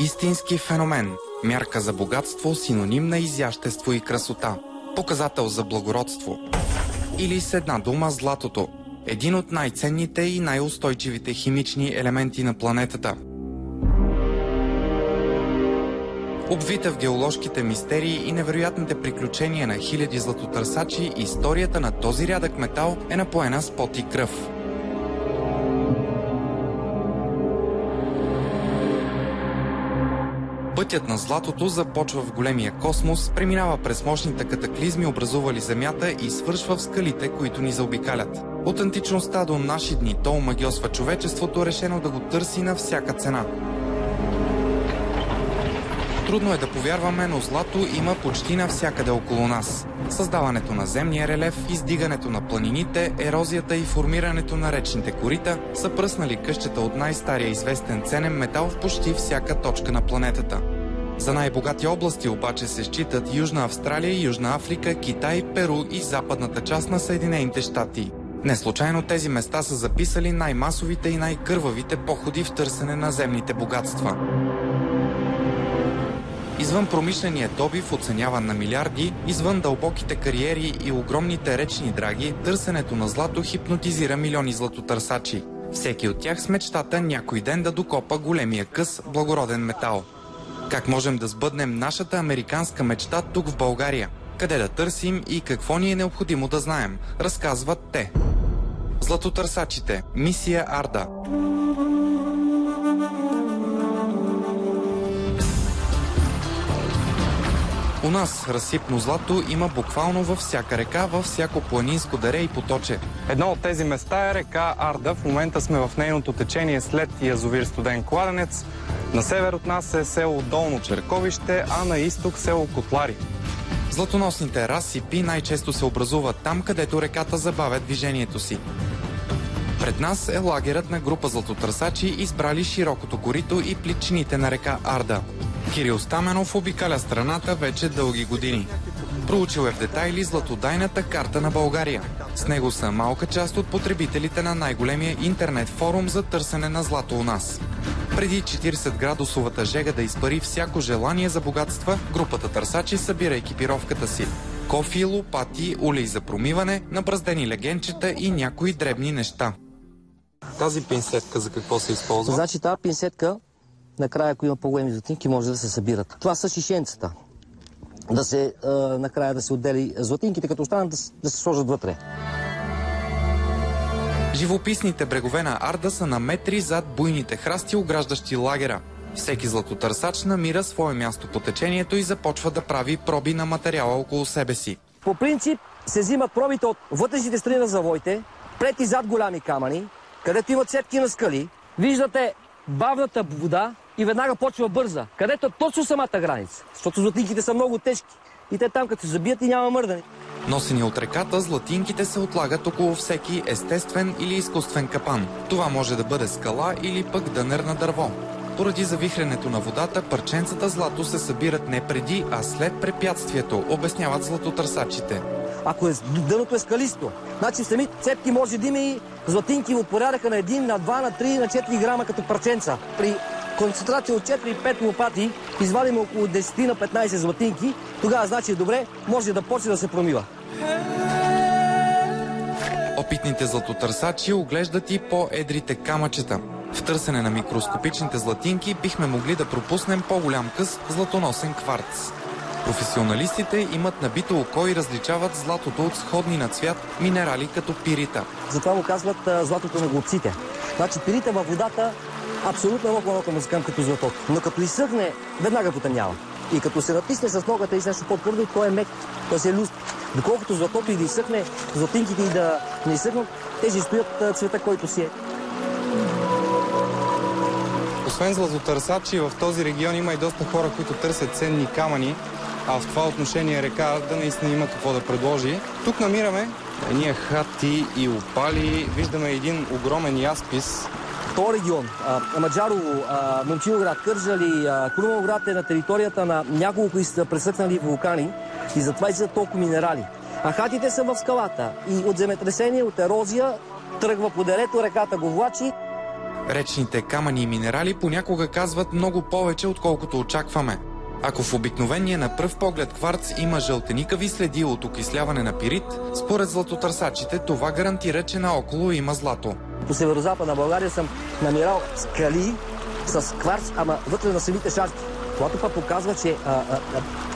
Истински феномен. Мярка за богатство, синоним на изящество и красота. Показател за благородство. Или с една дума златото. Един от най-ценните и най-устойчивите химични елементи на планетата. Обвита в геоложките мистерии и невероятните приключения на хиляди златотърсачи, историята на този рядък метал е напоена с пот и кръв. Пътят на златото започва в големия космос, преминава през мощните катаклизми, образували Земята и свършва в скалите, които ни заобикалят. От античността до наши дни то омагьосва човечеството, решено да го търси на всяка цена. Трудно е да повярваме, но злато има почти навсякъде около нас. Създаването на земния релеф, издигането на планините, ерозията и формирането на речните корита са пръснали къщата от най-стария известен ценен метал в почти всяка точка на планетата. За най-богати области обаче се считат Южна Австралия, Южна Африка, Китай, Перу и западната част на Съединените щати. Не случайно тези места са записали най-масовите и най-кървавите походи в търсене на земните богатства. Извън промишления добив, оценяван на милиарди, извън дълбоките кариери и огромните речни драги, търсенето на злато хипнотизира милиони златотърсачи. Всеки от тях с мечтата някой ден да докопа големия къс, благороден метал. Как можем да сбъднем нашата американска мечта тук в България? Къде да търсим и какво ни е необходимо да знаем? Разказват те. Златотърсачите. Мисия Арда. У нас разсипно злато има буквално във всяка река, във всяко планинско дере и поточе. Едно от тези места е река Арда. В момента сме в нейното течение след язовир Студен кладенец. На север от нас е село Долно Черковище, а на изток село Котлари. Златоносните разсипи най-често се образуват там, където реката забавя движението си. Пред нас е лагерът на група златотърсачи, избрали широкото корито и плитчините на река Арда. Кирил Стаменов обикаля страната вече дълги години. Проучил е в детайли златодайната карта на България. С него са малка част от потребителите на най-големия интернет форум за търсене на злато у нас. Преди 40-градусовата жега да изпари всяко желание за богатства, групата търсачи събира екипировката си. Кофи, лопати, улей за промиване, набраздени легенчета и някои дребни неща. Тази пинсетка за какво се използва? Значи тази пинсетка, накрая, ако има по-големи златинки, може да се събират. Това са шишенцата. Накрая да се отдели златинките, като останат да се сложат вътре. Живописните брегове на Арда са на метри зад буйните храсти, ограждащи лагера. Всеки златотърсач намира свое място по течението и започва да прави проби на материала около себе си. По принцип се взимат пробите от вътрешните страни на завоите, пред и зад голями камъни, където има цепки на скали. Виждате бавната вода и веднага почва бърза, където точно самата граница, защото златинките са много тежки и те там като се забият и няма мърдане. Носени от реката, златинките се отлагат около всеки естествен или изкуствен капан. Това може да бъде скала или пък дънер на дърво. Поради завихренето на водата, парченцата злато се събират не преди, а след препятствието, обясняват златотърсачите. Ако дъното е скалисто, значи в самите цепки може да има и златинки от порядъка на 1, на 2, на 3, на 4 грама като парченца. При концентрация от 4-5 лопати извадим около 10 на 15 златинки, тогава значи е добре, може да почне да се промива. Опитните златотърсачи оглеждат и по-едрите камъчета. В търсене на микроскопичните златинки бихме могли да пропуснем по-голям къс златоносен кварц. Професионалистите имат набито око и различават златото от сходни на цвят минерали като пирита. Затова му казват златото на глупците. Значи пирита във водата абсолютно много музикант като златото. Но като изсъхне, веднага потъмнява. И като се натисне с ногата и с нещо по-твърдо, той е мек, той се е люст. Доколкото златото и да изсъхне, златинките и да не изсъхнат, тези стоят цвета, който си е. Освен златотърсачи, в този регион има и доста хора, които търсят ценни камъни, а в това отношение река Арда наистина има какво да предложи. Тук намираме едни хати и опали, виждаме един огромен яспис. този регион, Маджарово, Момчилград, Кърджали, Крумовград е на територията на няколко пресъхнали вулкани и затова и са толкова минерали. А хатите са в скалата и от земетресение, от ерозия тръгва по дерето, реката го влачи. Речните камъни и минерали понякога казват много повече, отколкото очакваме. Ако в обикновения на пръв поглед кварц има жълтеникави следи от окисляване на пирит, според златотърсачите това гарантира, че наоколо има злато. По северо-западна България съм намирал скали с кварц, ама вътре на самите шарки. Когато пък показва, че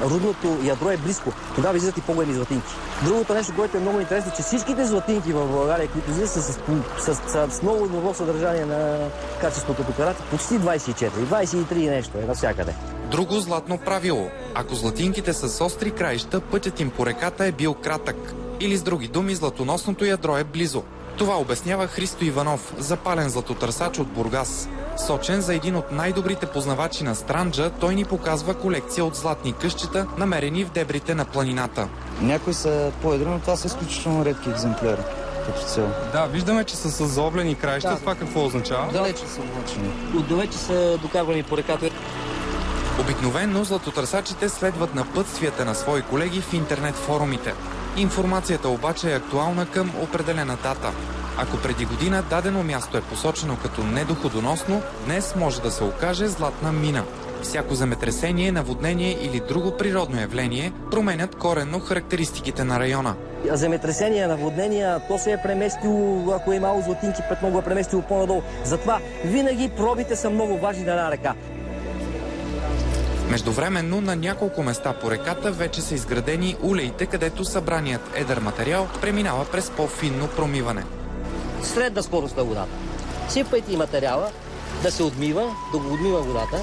рудното ядро е близко, тогава излизат и по-големи златинки. Другото нещо, което е много интересно, че всичките златинки в България, които излизат с много добро съдържание на качество като карат, почти 24, 23 нещо е навсякъде. Друго златно правило. Ако златинките са с остри краища, пътят им по реката е бил кратък. Или с други думи, златоносното ядро е близо. Това обяснява Христо Иванов, запален златотърсач от Бургас. Сочен за един от най-добрите познавачи на Странджа, той ни показва колекция от златни къщета, намерени в дебрите на планината. Някои са по-едри, но това са изключително редки екземпляри като цяло. Да, виждаме, че са с заоблени краища. Да. Това какво означава? Далече са облачени. Отдалече са докарвани по реката. Обикновено златотърсачите следват напътствията на свои колеги в интернет форумите. Информацията обаче е актуална към определена дата. Ако преди година дадено място е посочено като недоходоносно, днес може да се окаже златна мина. Всяко земетресение, наводнение или друго природно явление променят коренно характеристиките на района. Земетресения, наводнения, то се е преместило, ако е имало златинки, пред много е преместило по-надолу. Затова винаги пробите са много важни на една река. Междувременно на няколко места по реката вече са изградени улеите, където събраният едър материал преминава през по-финно промиване. Средна скорост на водата. Сипайте и материала да се отмива, да го отмива водата.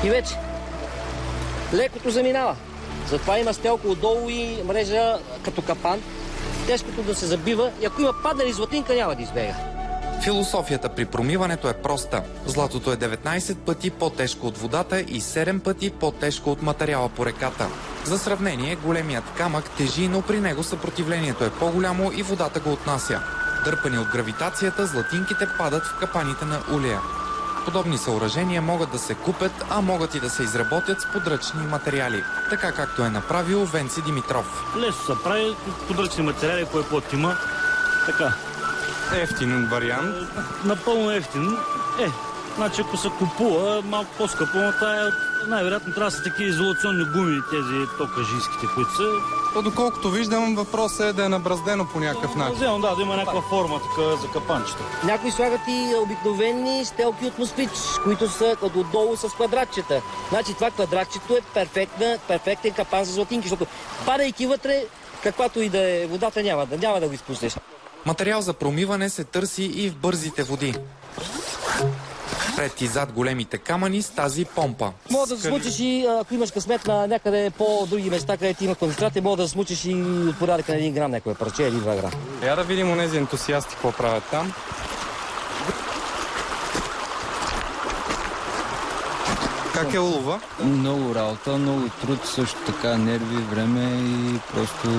И вече лекото заминава. Затова има стелка отдолу и мрежа като капан. Тежкото да се забива и ако има паднали златинка, няма да избега. Философията при промиването е проста. Златото е 19 пъти по-тежко от водата и 7 пъти по-тежко от материала по реката. За сравнение, големият камък тежи, но при него съпротивлението е по-голямо и водата го отнася. Дърпани от гравитацията, златинките падат в капаните на улея. Подобни съоръжения могат да се купят, а могат и да се изработят с подръчни материали, така както е направил Венци Димитров. Лесно се прави, подръчни материали, кой път има. Така. Ефтин вариант. Напълно ефтин. Значи ако се купува малко по-скъпо, но най-вероятно трябва да са такива изолационни гуми, тези токажийските, които са. То доколкото виждам, въпросът е да е набраздено по някакъв начин. Да има някаква форма така за капанчета. Някои слагат и обикновени стелки от москвич, които са отдолу с квадратчета. Значи това квадратчето е перфектен капан за златинки, защото падайки вътре, каквато и да е водата, няма да го изпуснеш. Материал за промиване се търси и в бързите води. Пред и зад големите камъни с тази помпа. Мога да смучиш и, ако имаш късмет на някъде по-други места, където има концентрати, мога да смучиш и от порядъка на 1 грам някое парче или 2 грама. Я да видим онези ентусиасти какво правят там. Как е улова? Много работа, много труд, също така нерви, време и просто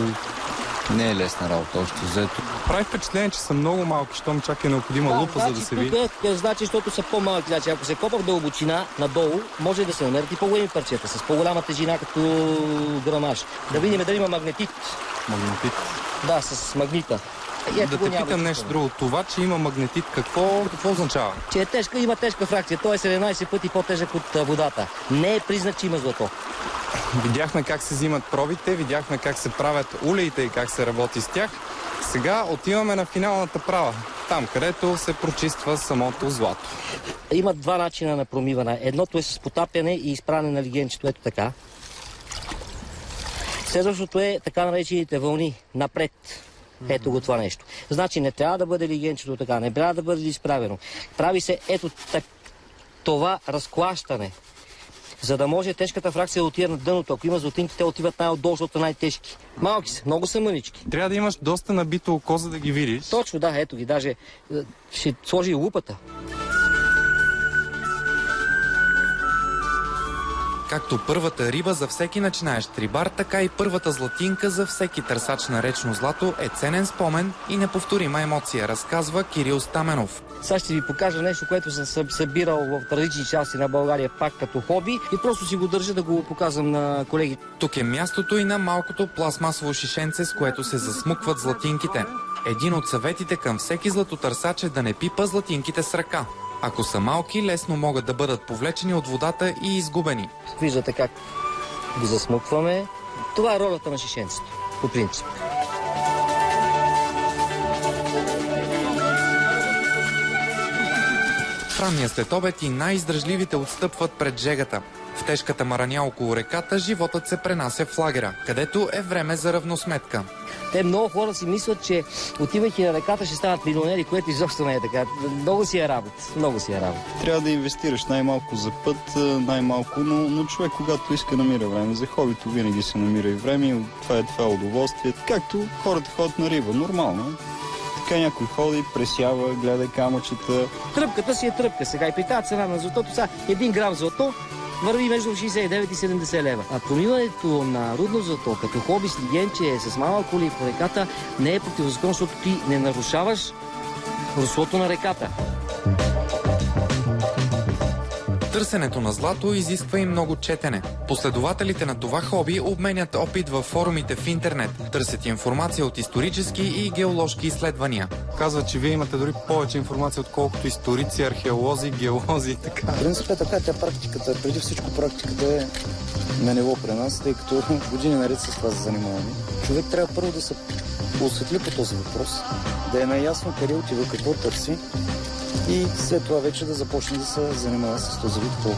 не е лесна работа още взето. Прави впечатление, че са много малки, щом чак е необходима лупа, за да се види. Значи, защото са по-малки. Значи, ако се копа в дълбочина, надолу, може да се намерят и по-големи парчета, с по-голяма тежина, като грамаж. Да видим дали има магнетит. Магнетит? Да, с магнита. Да те питам нещо друго. Това, че има магнетит, какво означава? Че е тежка, има тежка фракция. Той е 17 пъти по-тежък от водата. Не е признак, че има злато. Видяхме как се взимат пробите, видяхме как се правят улеите и как се работи с тях. Сега отиваме на финалната права. Там, където се прочиства самото злато. Има два начина на промиване. Едното е с потапяне и изправяне на лигенчето. Ето така. Следващото е така наречените вълни напред. Ето го това нещо. Значи не трябва да бъде лигенчето така, не трябва да бъде изправено. Прави се ето това разклащане, за да може тежката фракция да отиде на дъното. Ако има златинки, те отиват най-отдолу, защото най-тежки. Малки са, много са мънички. Трябва да имаш доста набито око, за да ги видиш. Точно, да, ето ги. Даже ще сложи и лупата. Както първата риба за всеки начинаещ рибар, така и първата златинка за всеки търсач на речно злато е ценен спомен и неповторима емоция, разказва Кирил Стаменов. Сега ще ви покажа нещо, което съм събирал в различни части на България пак като хоби и просто си го държа да го показвам на колеги. Тук е мястото и на малкото пластмасово шишенце, с което се засмукват златинките. Един от съветите към всеки златотърсач е да не пипа златинките с ръка. Ако са малки, лесно могат да бъдат повлечени от водата и изгубени. Виждате как ги засмукваме. Това е ролята на шишенцето, по принцип. В ранния следобед и най-издръжливите отстъпват пред жегата. В тежката мараня около реката животът се пренася в лагера, където е време за равносметка. Те много хора си мислят, че отивайки на реката ще станат милионери, което изобщо не е така. Много си е работа. Много си е работа. Трябва да инвестираш най-малко за път, най-малко, но човек, когато иска, намира време. За хобито винаги се намира и време и това е удоволствие. Както хората ходят на риба, нормално. Така някой ходи, пресява, гледа камъчета. Тръпката си е тръпка сега и при тази цена на златото сега 1 грам злато върви между 69 и 70 лева. А промиването на рудно злато като хоби с лигенче, с малък коли по реката не е противозаконно, защото ти не нарушаваш руслото на реката. Търсенето на злато изисква и много четене. Последователите на това хоби обменят опит във форумите в интернет, търсят информация от исторически и геоложки изследвания. Казва, че вие имате дори повече информация, отколкото историци, археолози, геолози и така. В принцип е така, практиката, преди всичко практиката е на ниво при нас, тъй като години наред с това се занимаваме. Човек трябва първо да се осветли по този въпрос, да е наясно къде отива, какво търси и след това вече да започне да се занимава с този вид хоби.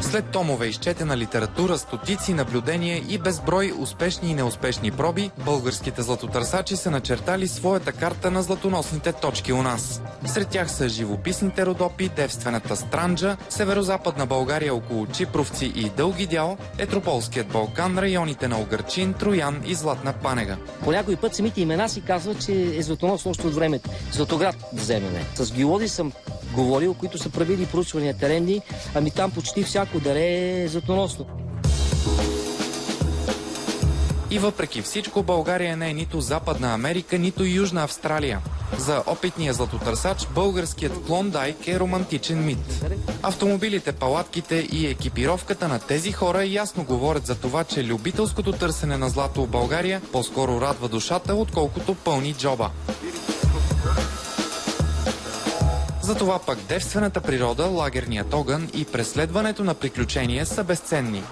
След томове изчетена литература, стотици наблюдения и безброй успешни и неуспешни проби, българските златотърсачи са начертали своята карта на златоносните точки у нас. Сред тях са живописните Родопи, девствената Странджа, северозападна България около Чипровци и Дълги дял, Етрополският Балкан, районите на Угърчин, Троян и Златна Панега. По някой път самите имена си казват, че е златоносно още от времето. Златоград да вземем. С геолози съм говорил, които са правили проучвания теренни, ами там почти всяко даре е златоносно. И въпреки всичко, България не е нито Западна Америка, нито Южна Австралия. За опитния златотърсач българският Клондайк е романтичен мит. Автомобилите, палатките и екипировката на тези хора ясно говорят за това, че любителското търсене на злато в България по-скоро радва душата, отколкото пълни джоба. Затова пък девствената природа, лагерният огън и преследването на приключения са безценни.